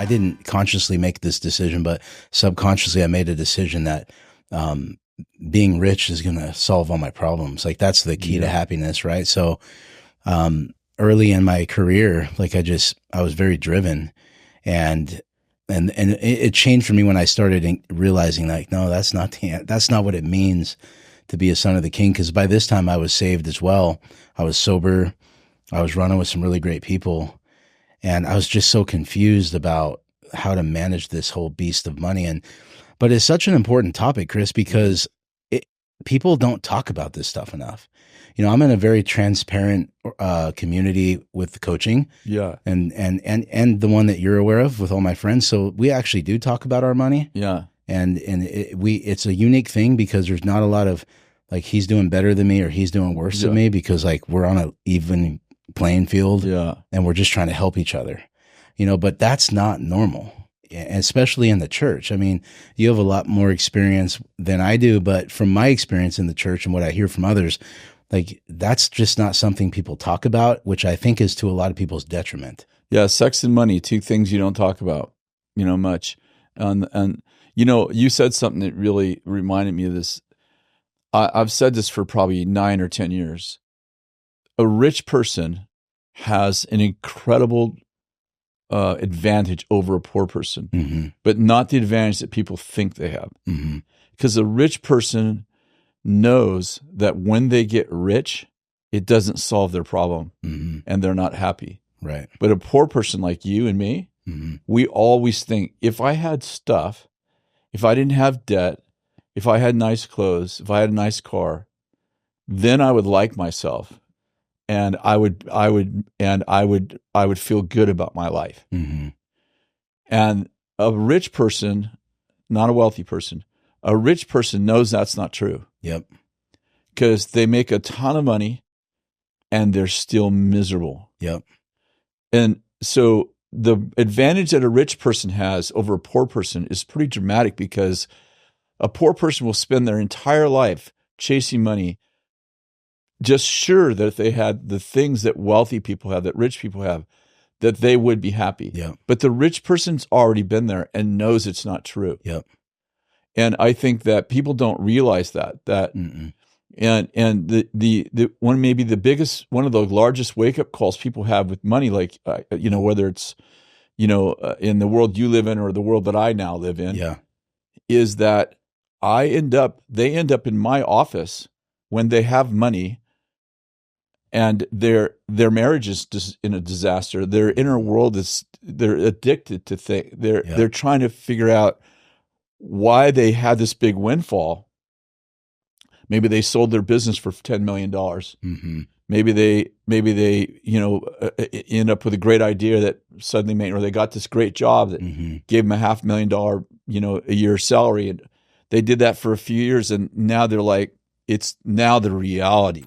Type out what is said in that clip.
didn't consciously make this decision, but subconsciously I made a decision that being rich is going to solve all my problems. Like that's the key to happiness, right? So early in my career, like I was very driven, and it changed for me when I started realizing like, no, that's not what it means to be a son of the King. Because by this time I was saved as well. I was sober. I was running with some really great people, and I was just so confused about how to manage this whole beast of money. But it's such an important topic, Kris, because people don't talk about this stuff enough. You know, I'm in a very transparent community with the coaching, and the one that you're aware of with all my friends. So we actually do talk about our money, and it's a unique thing because there's not a lot of like he's doing better than me or he's doing worse than me, because like we're on an even playing field, and we're just trying to help each other, you know. But that's not normal, especially in the church. I mean, you have a lot more experience than I do, but from my experience in the church and what I hear from others, like that's just not something people talk about, which I think is to a lot of people's detriment. Yeah, sex and money, two things you don't talk about, you know, much. And you know, you said something that really reminded me of this. I've said this for probably 9 or 10 years. A rich person has an incredible advantage over a poor person, but not the advantage that people think they have. Because a rich person knows that when they get rich, it doesn't solve their problem, and they're not happy. Right. But a poor person like you and me, we always think, if I had stuff, if I didn't have debt, if I had nice clothes, if I had a nice car, then I would like myself, and I would feel good about my life. And a rich person, not a wealthy person, a rich person knows that's not true. Yep. Because they make a ton of money and they're still miserable. Yep. And so the advantage that a rich person has over a poor person is pretty dramatic, because a poor person will spend their entire life chasing money, just sure that if they had the things that wealthy people have, that rich people have, that they would be happy. Yeah. But the rich person's already been there and knows it's not true. Yep. And I think that people don't realize that and the one, maybe the biggest, one of the largest wake up calls people have with money, like you know, whether it's, you know, in the world you live in or the world that I now live in, is that they end up in my office when they have money, and their marriage is just in a disaster. Their inner world they're addicted to things. They're trying to figure out why they had this big windfall. Maybe they sold their business for $10 million. Maybe they, you know, end up with a great idea that suddenly made, or they got this great job that gave them $500,000, you know, a year salary. And they did that for a few years, and now they're like, it's now the reality.